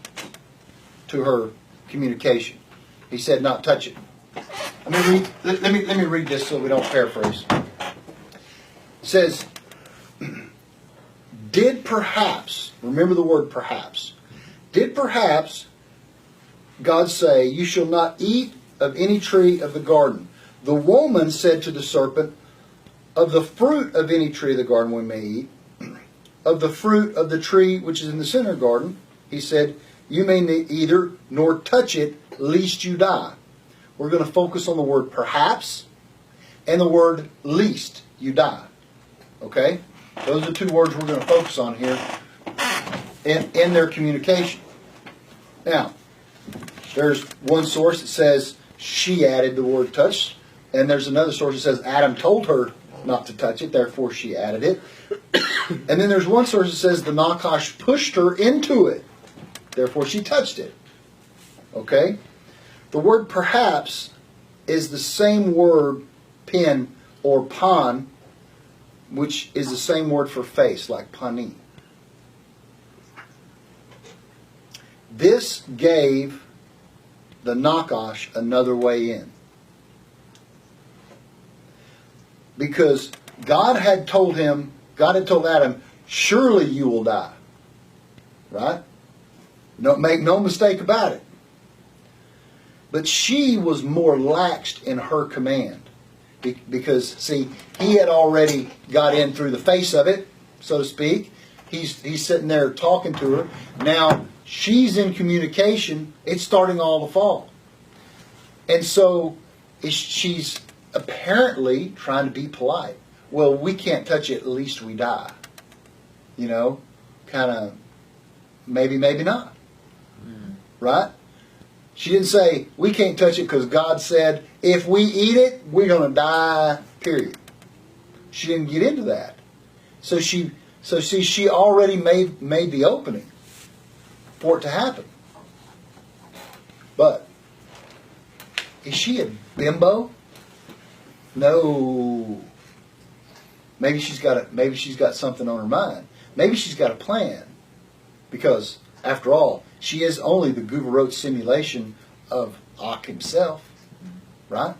to her communication. He said not touch it. Let me read this so we don't paraphrase. It says, did perhaps, remember the word perhaps, did perhaps God say, you shall not eat of any tree of the garden? The woman said to the serpent, of the fruit of any tree of the garden we may eat. Of the fruit of the tree which is in the center of the garden, he said, you may neither nor touch it, lest you die. We're going to focus on the word perhaps and the word lest you die. Okay? Those are the two words we're going to focus on here in their communication. Now, there's one source that says she added the word touch, and there's another source that says Adam told her not to touch it, therefore she added it. And then there's one source that says the Nachash pushed her into it, therefore she touched it. Okay? The word perhaps is the same word, pin or pan, which is the same word for face, like pani. This gave the Nachash another way in. Because God had told Adam, surely you will die. Right? Make no mistake about it. But she was more laxed in her command. Because, see, he had already got in through the face of it, so to speak. He's sitting there talking to her. Now, she's in communication. It's starting all to fall. And so, she's apparently trying to be polite. well, we can't touch it, at least we die. You know, kind of, maybe, maybe not. Right? She didn't say, we can't touch it because God said, if we eat it, we're going to die, period. She didn't get into that. So she already made the opening for it to happen. But is she a bimbo? No. Maybe she's got something on her mind. Maybe she's got a plan. Because after all, she is only the Guvarot simulation of Ak himself, right?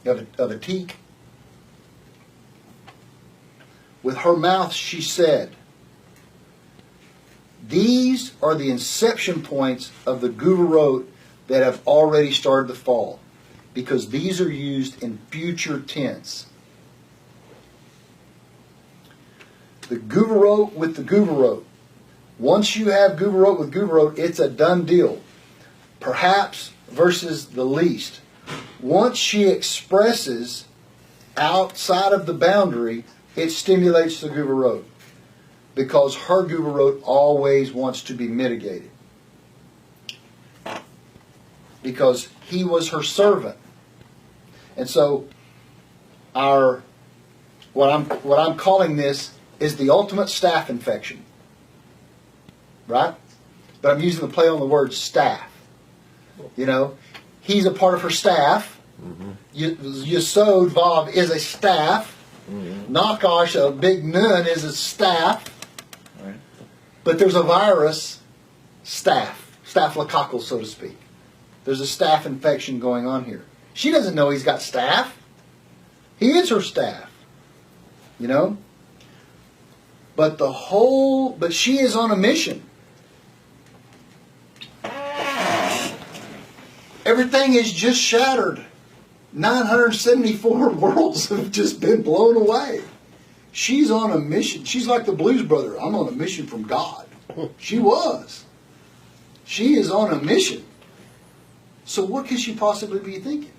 Of a teak. With her mouth she said, these are the inception points of the Guvarot that have already started to fall, because these are used in future tense. The Guvarot with the Guvarot. Once you have Guvarot with Guvarot, it's a done deal. Perhaps versus the least. Once she expresses outside of the boundary, it stimulates the Guvarot. Because her Guvarot always wants to be mitigated. Because he was her servant. And so what I'm calling this is the ultimate staph infection. Right? But I'm using the play on the word staff. You know, he's a part of her staff. Yesod Vav is a staff. Nachash, a big nun, is a staff. Right. But there's a virus, staphylococcus, so to speak. There's a staph infection going on here. She doesn't know he's got staph. He is her staff. You know? But she is on a mission. Everything is just shattered. 974 worlds have just been blown away. She's on a mission. She's like the Blues Brother. I'm on a mission from God. She was. She is on a mission. So what could she possibly be thinking?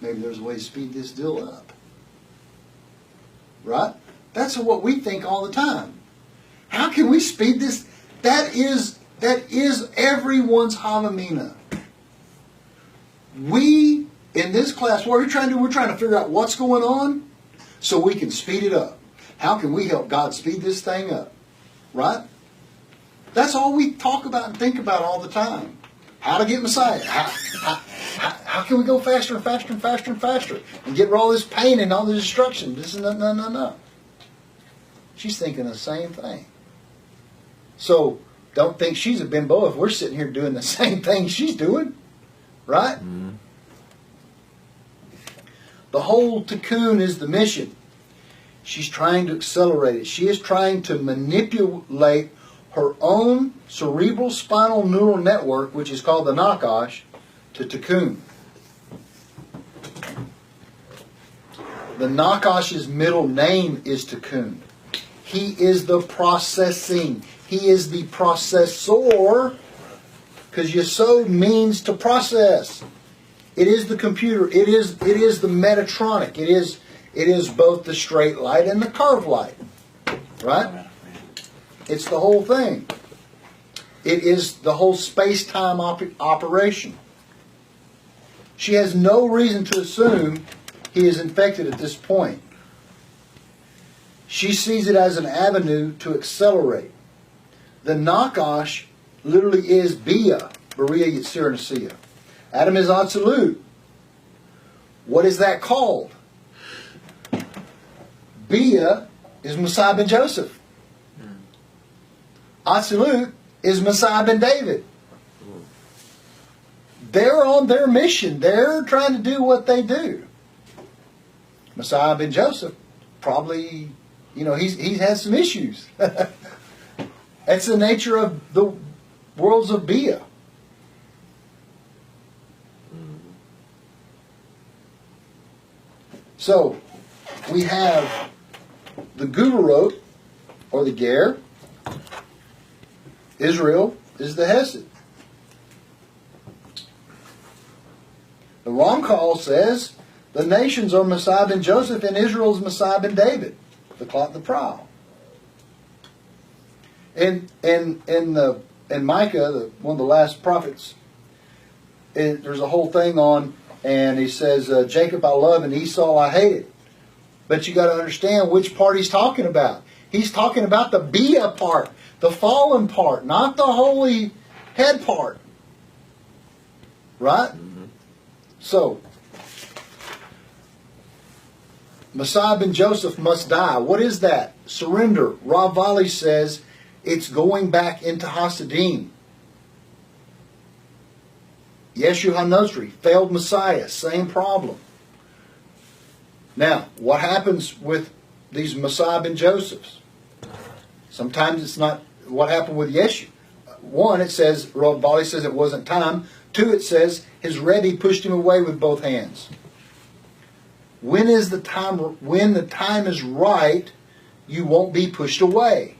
Maybe there's a way to speed this deal up. Right? That's what we think all the time. How can we speed this? That is everyone's Havamina. We, in this class, what are we trying to do? We're trying to figure out what's going on so we can speed it up. How can we help God speed this thing up? Right? That's all we talk about and think about all the time. How to get Messiah. How can we go faster and faster and faster and faster and get rid of all this pain and all the destruction? This is no. She's thinking the same thing. So don't think she's a bimbo if we're sitting here doing the same thing she's doing. Right? Mm-hmm. The whole tikkun is the mission. She's trying to accelerate it. She is trying to manipulate her own cerebral spinal neural network, which is called the Nachash, to tikkun. The Nachash's middle name is tikkun. He is the processing. He is the processor, because Yesod means to process. It is the computer. It is the Metatronic. It is both the straight light and the curved light. Right? It's the whole thing. It is the whole space-time operation. She has no reason to assume he is infected at this point. She sees it as an avenue to accelerate. The Nachash literally is Bia, Berea Yetzir Nasiya. Adam is Atzilut. What is that called? Bia is Messiah ben Joseph. Atzilut is Messiah ben David. They're on their mission. They're trying to do what they do. Messiah ben Joseph probably, he's had some issues. That's the nature of the worlds of Bia. So, we have the Guvarot, or the Ger. Israel is the Hesed. The Ramchal says The nations are Messiah ben Joseph, and Israel is Messiah ben David, the clot, the prowl. In Micah, one of the last prophets, there's a whole thing on, and he says, Jacob I love and Esau I hated. But you got to understand which part he's talking about. He's talking about the Bia part, the fallen part, not the holy head part. Right? Mm-hmm. So, Messiah ben Joseph must die. What is that? Surrender. Rav Vali says it's going back into Hasidim. Yeshu HaNozri, failed Messiah, same problem. Now, what happens with these Messiah ben Josephs? Sometimes it's not what happened with Yeshu. One, it says, Rav Vali says it wasn't time. Two, it says his Rebbe pushed him away with both hands. When is the time? When the time is right, you won't be pushed away.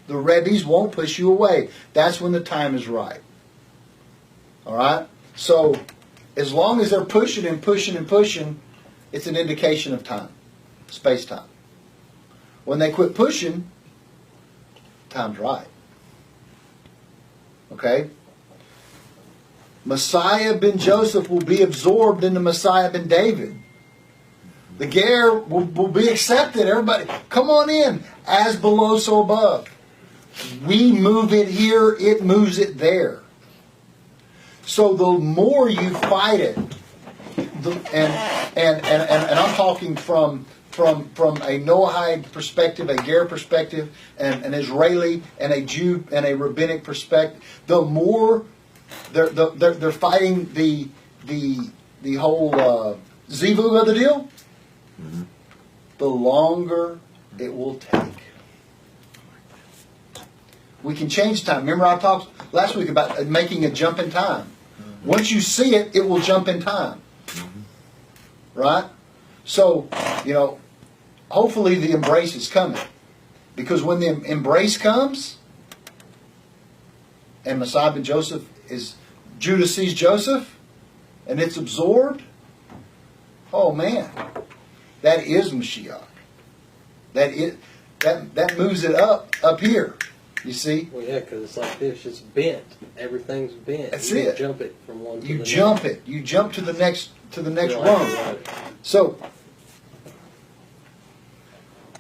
The Rebbes won't push you away. That's when the time is right. All right? So, as long as they're pushing and pushing and pushing, it's an indication of time, space-time. When they quit pushing, time's right. Okay? Messiah ben Joseph will be absorbed into Messiah ben David. The Ger will be accepted. Everybody, come on in. As below, so above. We move it here, it moves it there. So the more you fight it, and I'm talking from a Noahide perspective, a Ger perspective, and an Israeli and a Jew and a rabbinic perspective, the more they're fighting the whole zivug of the deal, mm-hmm. the longer it will take. We can change time. Remember I talked last week about making a jump in time. Mm-hmm. Once you see it, it will jump in time. Mm-hmm. Right? So, hopefully the embrace is coming. Because when the embrace comes, and Messiah ben Joseph Judah sees Joseph, and it's absorbed, oh man, that is Mashiach. That moves it up here. You see? Well, yeah, because it's like this. It's bent. Everything's bent. That's you it. Jump it from one to the next. You jump to the next rung. Right. So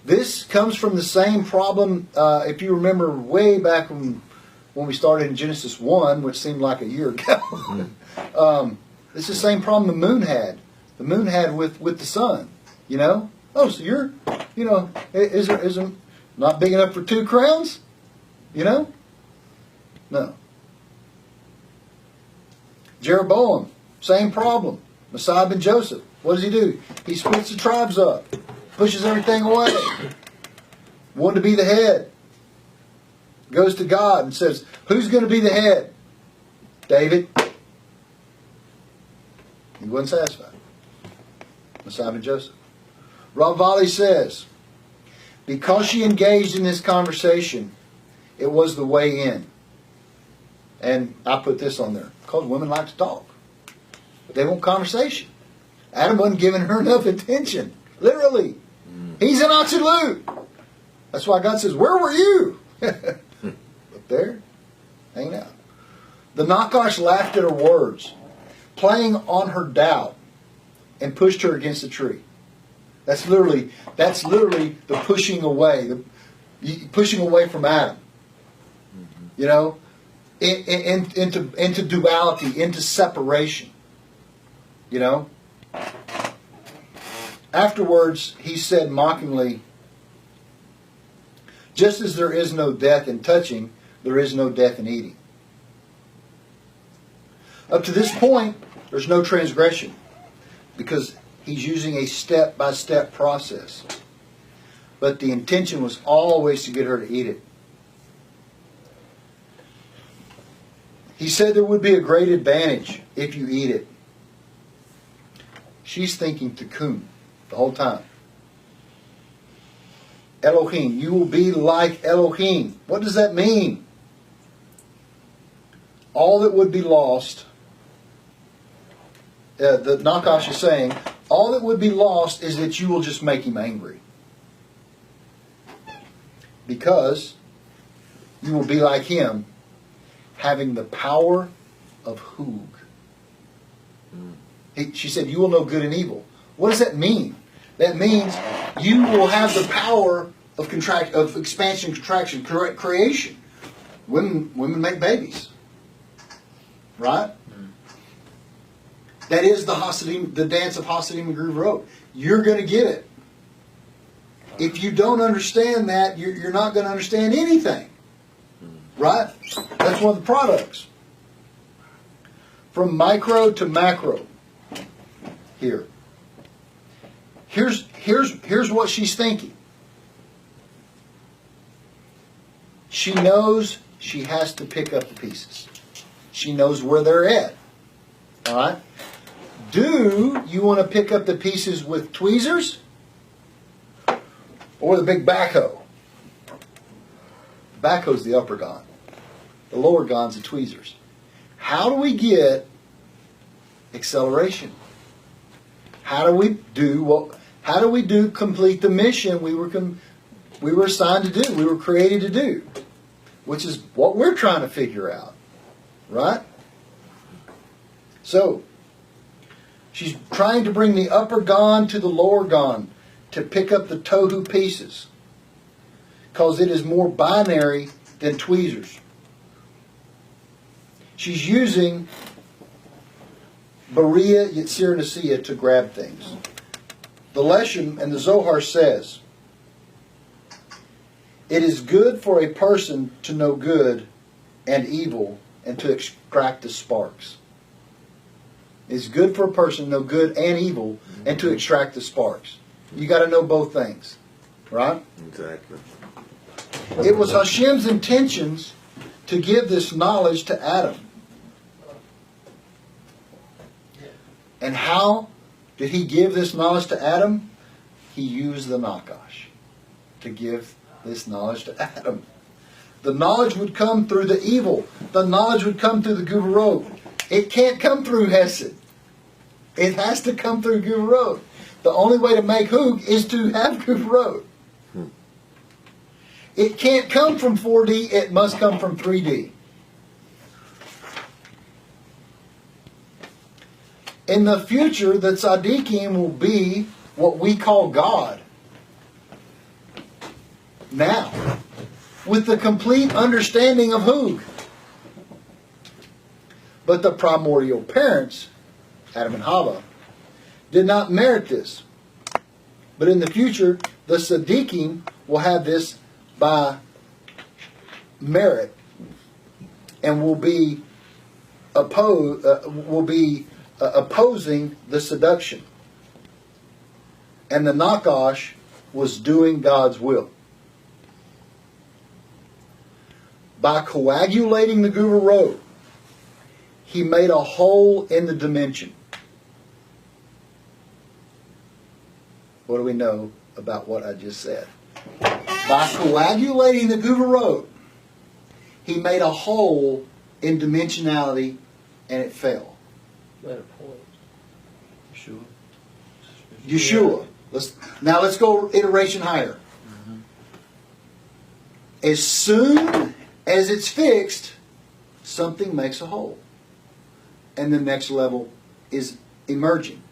this comes from the same problem. If you remember way back when we started in Genesis 1, which seemed like a year ago. It's the same problem the moon had. The moon had with the sun. Oh, so you're, isn't not big enough for 2 crowns? No. Jeroboam, same problem. Messiah ben Joseph, what does he do? He splits the tribes up, pushes everything away. Wanted to be the head. Goes to God and says, who's going to be the head? David. He wasn't satisfied. Messiah ben Joseph. Rav Vali says, because she engaged in this conversation, it was the way in. And I put this on there. Because women like to talk. But they want conversation. Adam wasn't giving her enough attention. Literally. He's an absolute. That's why God says, where were you? Up there. Hanging out. The Nachash laughed at her words, playing on her doubt, and pushed her against the tree. That's literally the pushing away. Pushing away from Adam. Into duality, into separation. Afterwards, he said mockingly, just as there is no death in touching, there is no death in eating. Up to this point, there's no transgression, because he's using a step-by-step process. But the intention was always to get her to eat it. He said there would be a great advantage if you eat it. She's thinking tikkun the whole time. Elohim, you will be like Elohim. What does that mean? All that would be lost the Nachash is saying, all that would be lost is that you will just make him angry. Because you will be like him, having the power of Hug. She said, you will know good and evil. What does that mean? That means you will have the power of expansion, contraction, creation. Women make babies. Right? That is the dance of Hasidim and Groove Road. You're going to get it. If you don't understand that, you're not going to understand anything. Right? That's one of the products. From micro to macro. Here's what she's thinking. She knows she has to pick up the pieces. She knows where they're at. All right? Do you want to pick up the pieces with tweezers or the big backhoe? The backhoe's the upper gon. The lower gon's the tweezers. How do we get acceleration? How do we complete the mission we were assigned to do, we were created to do, which is what we're trying to figure out, right? So, she's trying to bring the upper gon to the lower gon to pick up the tohu pieces, because it is more binary than tweezers. She's using Berea, Yetzir, and Asiya to grab things. The Leshem and the Zohar says, it is good for a person to know good and evil and to extract the sparks. It's good for a person to know good and evil and to extract the sparks. You got to know both things. Right? Exactly. It was Hashem's intentions to give this knowledge to Adam. And how did he give this knowledge to Adam? He used the Nachash to give this knowledge to Adam. The knowledge would come through the evil. The knowledge would come through the Guvarot. It can't come through Hesed. It has to come through Guvarot. The only way to make Hug is to have Guvarot. It can't come from 4D. It must come from 3D. In the future, the tzaddikim will be what we call God. Now, with the complete understanding of Hug. But the primordial parents, Adam and Hava, did not merit this. But in the future, the tzaddikim will have this by merit and will be opposing the seduction. And the Nachash was doing God's will. By coagulating the Guvarot, he made a hole in the dimension. What do we know about what I just said? By coagulating the Guvarot, he made a hole in dimensionality and it fell. Better point. Yeshua. Let's go iteration higher. As soon as it's fixed, something makes a hole. And the next level is emerging.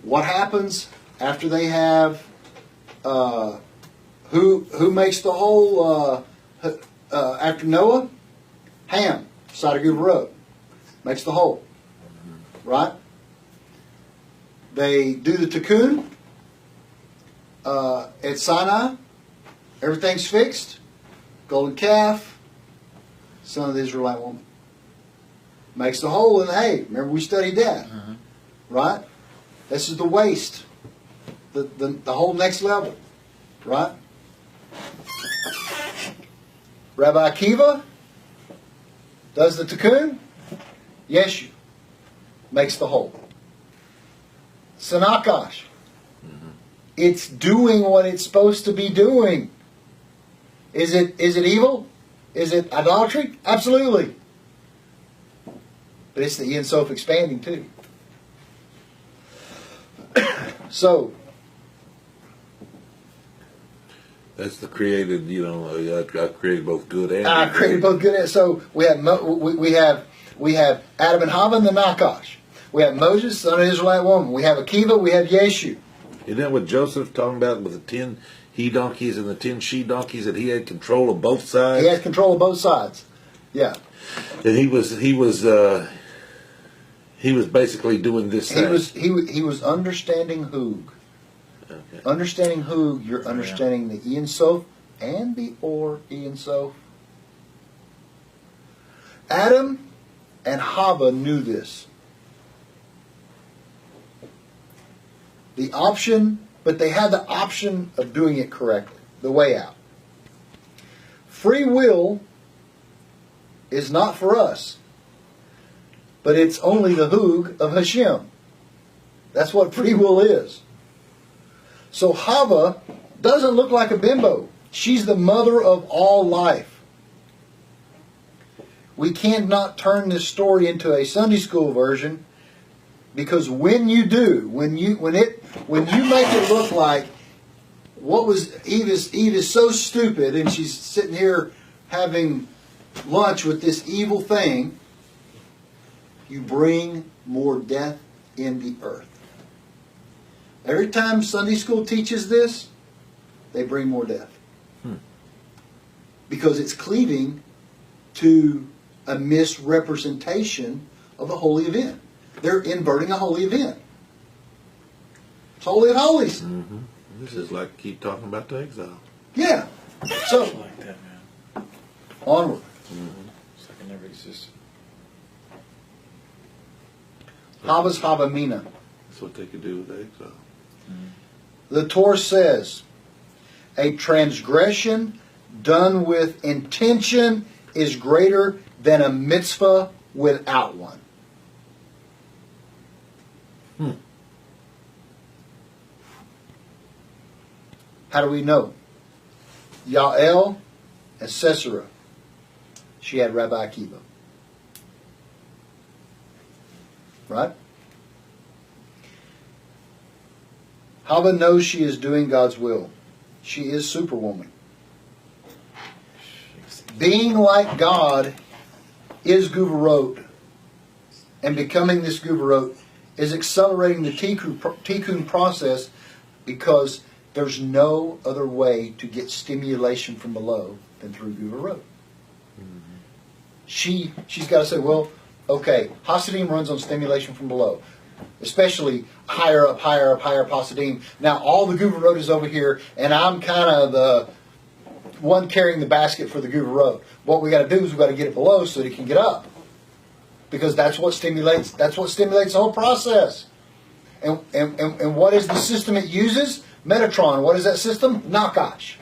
What happens after they have who makes the hole after Noah? Ham, side of Guvarot, makes the hole. Right? They do the tikkun at Sinai. Everything's fixed. Golden calf, son of the Israelite woman. Makes the hole in the hay. Remember we studied that. Right? This is the waist. The whole next level. Right? Rabbi Akiva does the tikkun. Yeshu makes the hole. Sanakash. It's doing what it's supposed to be doing. Is it evil? Is it idolatry? Absolutely. But it's the Ein Sof expanding too. So That's the created, I created both good and I evil. created both good and so we have we have Adam and Hava and the Nachash. We have Moses, son of an Israelite woman. We have Akiva. We have Yeshu. Isn't that what Joseph talking about with the 10 he-donkeys and the 10 she-donkeys, that he had control of both sides? He has control of both sides. Yeah. And he was basically doing this thing. He was understanding Hug. Okay. Understanding Hug, you're understanding the Ein Sof and the Or Ein Sof. Adam and Hava knew this. The option, but they had the option of doing it correctly, the way out. Free will is not for us, but it's only the Hug of Hashem. That's what free will is. So Hava doesn't look like a bimbo. She's the mother of all life. We cannot turn this story into a Sunday school version, because when you do, when you make it look like Eve is so stupid and she's sitting here having lunch with this evil thing, you bring more death in the earth. Every time Sunday school teaches this, they bring more death. Because it's cleaving to a misrepresentation of the holy event. They're inverting a holy event. It's Holy of Holies. Mm-hmm. This is like keep talking about the exile. Yeah. So, like that, man. onward. Mm-hmm. It's like it never existed. Hava's Havamina. That's what they could do with the exile. The Torah says, a transgression done with intention is greater than a mitzvah without one. How do we know? Yael and Sisera. She had Rabbi Akiva. Right? Hava knows she is doing God's will. She is Superwoman. Being like God is Guvarot, and becoming this Guvarot is accelerating the tikkun process, because there's no other way to get stimulation from below than through Guvarot. She's got to say, well, okay, Hasidim runs on stimulation from below, especially higher up Hasidim. Now all the Guvarot is over here, and I'm kind of the one carrying the basket for the Guvarot. What we got to do is we got to get it below so that it can get up, because that's what stimulates the whole process. And what is the system it uses? Metatron. What is that system? Nachash.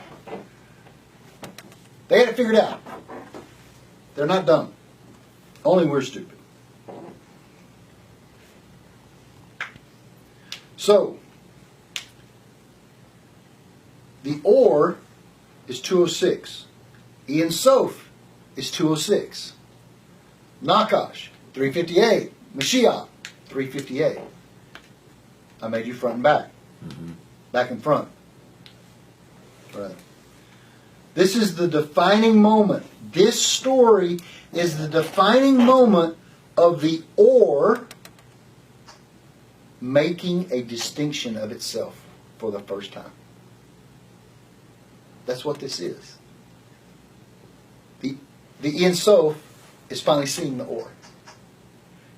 They had it figured out. They're not dumb. Only we're stupid. So, the Or is 206. Ein Sof is 206. Nachash, 358. Mashiach, 358. I made you front and back. Mm-hmm. Back and front. Right. This is the defining moment. This story is the defining moment of the Or making a distinction of itself for the first time. That's what this is. The Ein Sof is finally seeing the Or.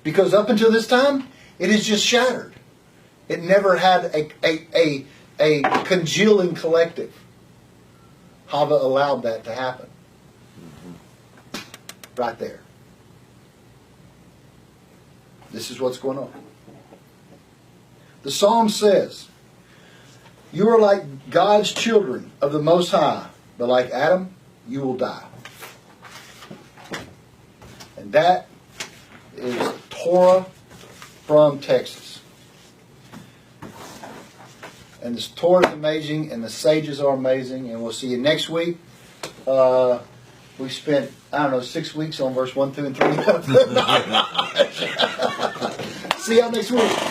Because up until this time, it is just shattered. It never had a congealing collective. Hava allowed that to happen. Right there. This is what's going on. The Psalm says, you are like God's children of the Most High, but like Adam, you will die. And that is Torah from Texas. And this Torah is amazing, and the sages are amazing, and we'll see you next week. We're We spent, I don't know, 6 weeks on verse 1, 2, and 3. See y'all next week.